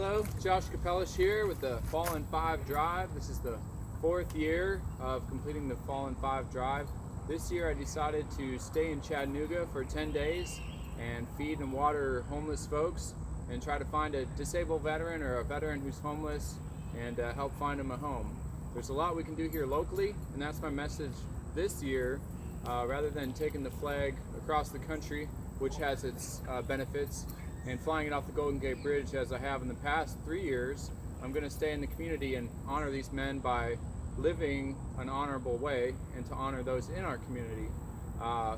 Hello, Josh Capellish here with the Fallen 5 Drive. This is the 4th year of completing the Fallen 5 Drive. This year I decided to stay in Chattanooga for 10 days and feed and water homeless folks and try to find a disabled veteran or a veteran who's homeless and help find them a home. There's a lot we can do here locally, and that's my message this year. Rather than taking the flag across the country, which has its benefits, and flying it off the Golden Gate Bridge as I have in the past 3 years, I'm going to stay in the community and honor these men by living an honorable way and to honor those in our community.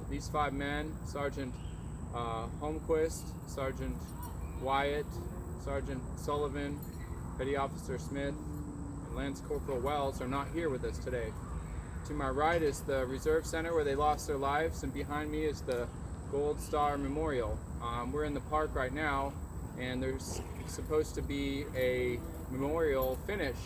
These 5 men, Sergeant Holmquist, Sergeant Wyatt, Sergeant Sullivan, Petty Officer Smith, and Lance Corporal Wells are not here with us today. To my right is the Reserve Center where they lost their lives, and behind me is the Gold Star Memorial. We're in the park right now, and there's supposed to be a memorial finished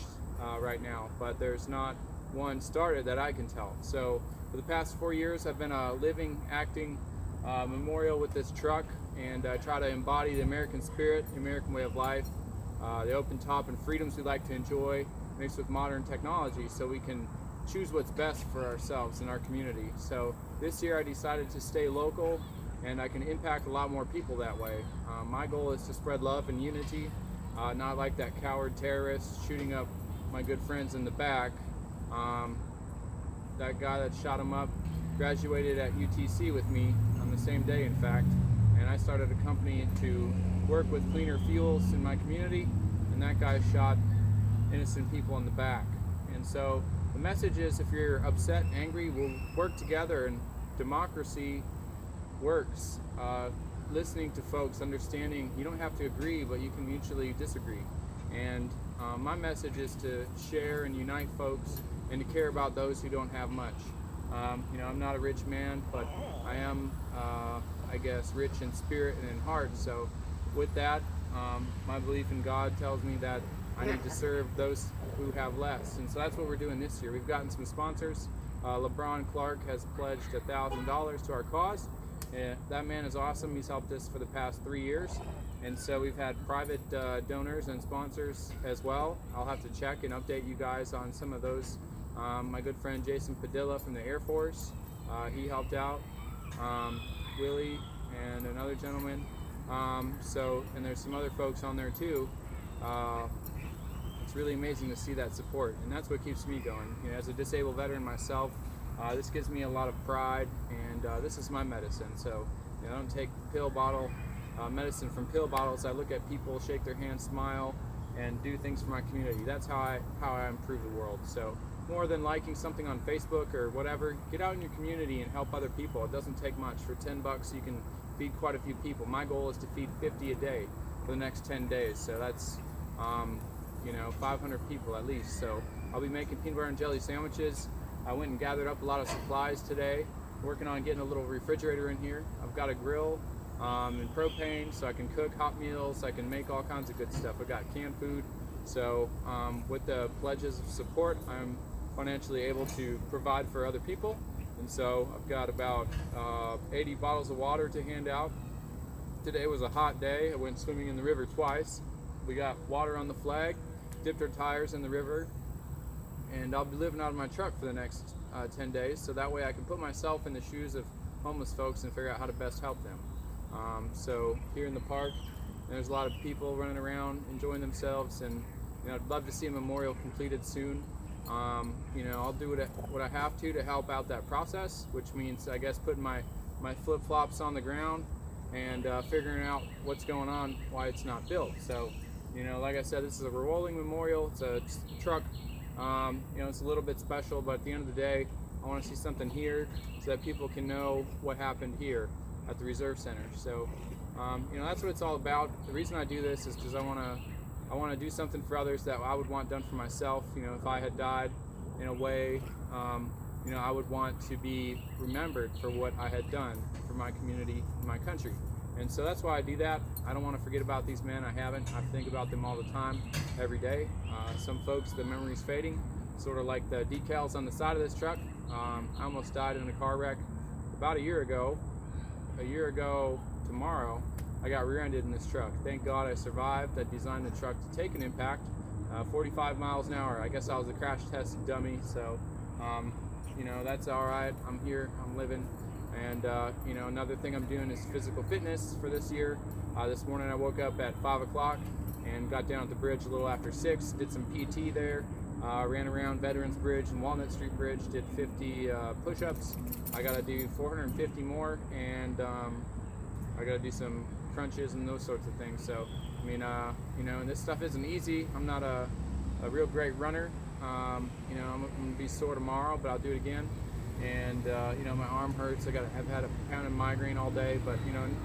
right now, but there's not one started that I can tell. So for the past 4 years I've been a living, acting memorial with this truck, and I try to embody the American spirit, the American way of life, the open top and freedoms we like to enjoy mixed with modern technology so we can choose what's best for ourselves and our community. So this year I decided to stay local, and I can impact a lot more people that way. My goal is to spread love and unity, not like that coward terrorist shooting up my good friends in the back. That guy that shot him up graduated at UTC with me on the same day, in fact, and I started a company to work with cleaner fuels in my community, and that guy shot innocent people in the back. And so the message is, if you're upset and angry, we'll work together, and democracy works. Listening to folks, understanding you don't have to agree, but you can mutually disagree. And my message is to share and unite folks and to care about those who don't have much. I'm not a rich man, but I am, I guess, rich in spirit and in heart. So with that, my belief in God tells me that I need to serve those who have less. And so that's what we're doing this year. We've gotten some sponsors. LeBron Clark has pledged $1,000 to our cause. That man is awesome. He's helped us for the past 3 years. And so we've had private donors and sponsors as well. I'll have to check and update you guys on some of those. My good friend Jason Padilla from the Air Force, he helped out. Willie and another gentleman. And there's some other folks on there too. It's really amazing to see that support, and that's what keeps me going. As a disabled veteran myself, this gives me a lot of pride, and this is my medicine. So I don't take pill bottle medicine from pill bottles. I look at people, shake their hands, smile, and do things for my community. That's how I improve the world. So more than liking something on Facebook or whatever, get out in your community and help other people. It doesn't take much. For $10 you can feed quite a few people. My goal is to feed 50 a day for the next 10 days. So that's 500 people at least. So I'll be making peanut butter and jelly sandwiches. I went and gathered up a lot of supplies today, working on getting a little refrigerator in here. I've got a grill and propane, so I can cook hot meals. I can make all kinds of good stuff. I've got canned food. So with the pledges of support, I'm financially able to provide for other people. And so I've got about 80 bottles of water to hand out. Today was a hot day. I went swimming in the river twice. We got water on the flag, dipped our tires in the river, and I'll be living out of my truck for the next 10 days, so that way I can put myself in the shoes of homeless folks and figure out how to best help them. So here in the park, there's a lot of people running around enjoying themselves, and I'd love to see a memorial completed soon. I'll do what I have to help out that process, which means, I guess, putting my flip-flops on the ground and figuring out what's going on, why it's not built. So like I said, this is a rolling memorial. It's a truck. It's a little bit special, but at the end of the day, I want to see something here so that people can know what happened here at the Reserve Center. So, that's what it's all about. The reason I do this is because I want to do something for others that I would want done for myself. If I had died in a way, I would want to be remembered for what I had done for my community, my country. And so that's why I do that. I don't want to forget about these men. I haven't. I think about them all the time, every day. Some folks, the memory's fading, sort of like the decals on the side of this truck. I almost died in a car wreck about a year ago tomorrow. I got rear-ended in this truck. Thank God I survived. I designed the truck to take an impact, 45 miles an hour. I guess I was a crash test dummy, so that's all right. I'm here, I'm living. And another thing I'm doing is physical fitness for this year. This morning I woke up at 5 o'clock and got down at the bridge a little after 6, did some PT there, ran around Veterans Bridge and Walnut Street Bridge, did 50 push-ups. I gotta do 450 more, and I gotta do some crunches and those sorts of things. So and this stuff isn't easy. I'm not a real great runner. I'm gonna be sore tomorrow, but I'll do it again. And my arm hurts. I've had a pounding migraine all day, but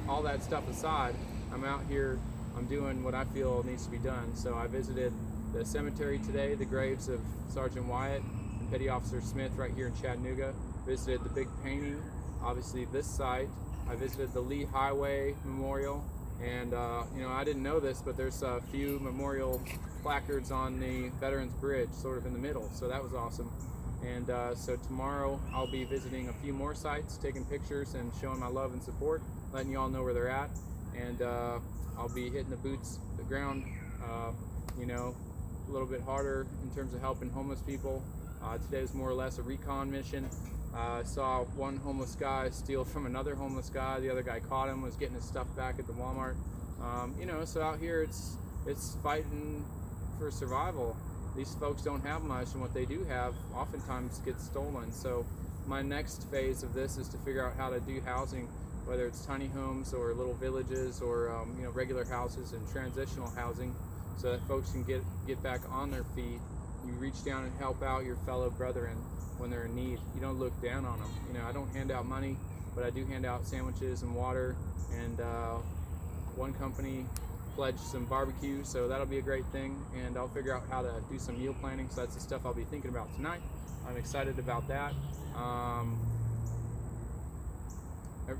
all that stuff aside, I'm out here, I'm doing what I feel needs to be done. So I visited the cemetery today, the graves of Sergeant Wyatt and Petty Officer Smith right here in Chattanooga. Visited the big painting, obviously this site. I visited the Lee Highway Memorial, and I didn't know this, but there's a few memorial placards on the Veterans Bridge, sort of in the middle, so that was awesome. And so tomorrow I'll be visiting a few more sites, taking pictures and showing my love and support, letting you all know where they're at. And I'll be hitting the ground, a little bit harder in terms of helping homeless people. Today was more or less a recon mission. I saw one homeless guy steal from another homeless guy. The other guy caught him, was getting his stuff back at the Walmart. So out here it's fighting for survival. These folks don't have much, and what they do have oftentimes gets stolen. So my next phase of this is to figure out how to do housing, whether it's tiny homes or little villages or regular houses and transitional housing, so that folks can get back on their feet. You reach down and help out your fellow brethren when they're in need. You don't look down on them. I don't hand out money, but I do hand out sandwiches and water, and one company pledged some barbecue, so that'll be a great thing. And I'll figure out how to do some meal planning, so that's the stuff I'll be thinking about tonight. I'm excited about that.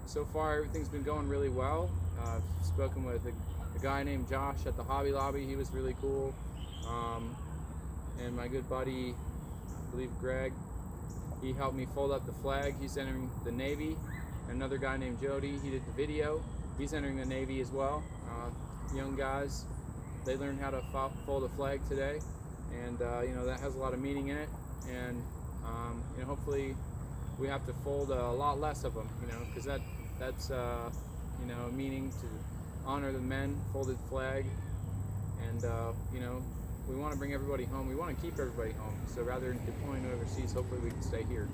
So far everything's been going really well. I've spoken with a guy named Josh at the Hobby Lobby. He was really cool. And my good buddy, I believe Greg, he helped me fold up the flag. He's entering the Navy. Another guy named Jody, he did the video. He's entering the Navy as well. Young guys, they learned how to fold a flag today, and that has a lot of meaning in it. And hopefully we have to fold a lot less of them, because that's meaning to honor the men, folded flag. And we want to bring everybody home. We want to keep everybody home. So rather than deploying overseas, hopefully we can stay here.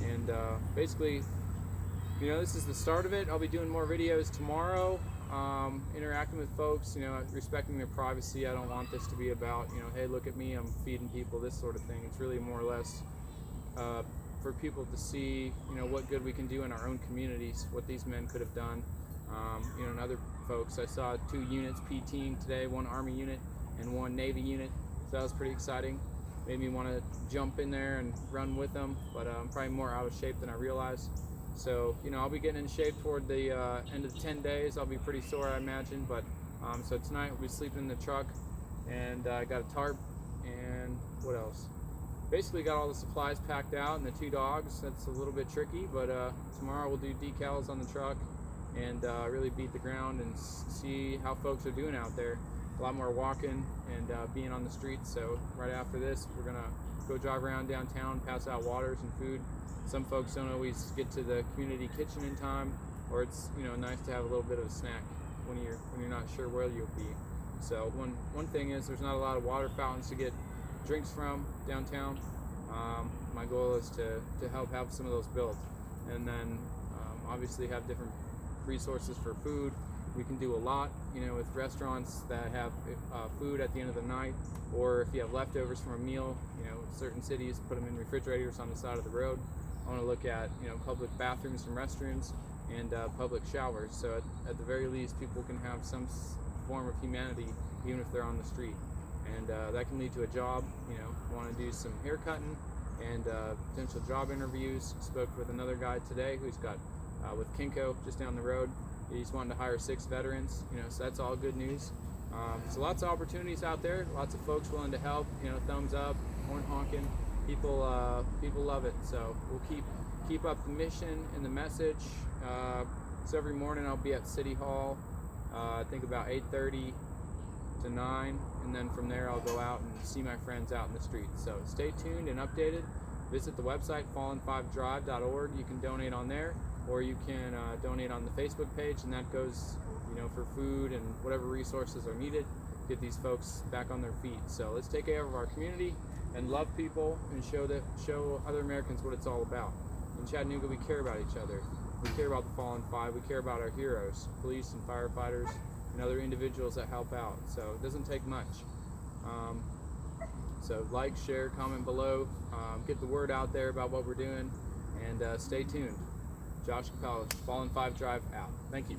And basically, this is the start of it. I'll be doing more videos tomorrow, interacting with folks, respecting their privacy. I don't want this to be about, hey, look at me, I'm feeding people, this sort of thing. It's really more or less for people to see, what good we can do in our own communities, what these men could have done. And other folks. I saw 2 units PTing today, 1 Army unit and 1 Navy unit. So that was pretty exciting. Made me want to jump in there and run with them, but I'm probably more out of shape than I realized. So, I'll be getting in shape toward the end of the 10 days. I'll be pretty sore, I imagine, but so tonight we'll be sleeping in the truck, and I got a tarp, and what else? Basically got all the supplies packed out and the 2 dogs. That's a little bit tricky, but tomorrow we'll do decals on the truck and really beat the ground and see how folks are doing out there. A lot more walking and being on the streets. So right after this, we're gonna go drive around downtown, pass out waters and food. Some folks don't always get to the community kitchen in time, or it's nice to have a little bit of a snack when you're not sure where you'll be. So one thing is there's not a lot of water fountains to get drinks from downtown. My goal is to help have some of those built, and then obviously have different resources for food. We can do a lot, with restaurants that have food at the end of the night, or if you have leftovers from a meal, certain cities put them in refrigerators on the side of the road. I want to look at, public bathrooms and restrooms and public showers. So at the very least, people can have some form of humanity, even if they're on the street. And that can lead to a job. I want to do some hair cutting and potential job interviews. Spoke with another guy today who's got with Kinko just down the road. He's wanting to hire 6 veterans, so that's all good news. So lots of opportunities out there, lots of folks willing to help, thumbs up, horn honking. People love it. So we'll keep up the mission and the message. So every morning I'll be at City Hall I think about 8:30 to 9, and then from there I'll go out and see my friends out in the streets. So stay tuned and updated. Visit the website fallen5drive.org. You can donate on there, or you can donate on the Facebook page, and that goes, for food and whatever resources are needed. Get these folks back on their feet. So let's take care of our community and love people and show other Americans what it's all about. In Chattanooga, we care about each other. We care about the Fallen Five. We care about our heroes, police and firefighters, and other individuals that help out. So it doesn't take much. So like, share, comment below, get the word out there about what we're doing, and stay tuned. Josh Capello, Fallen 5 Drive out. Thank you.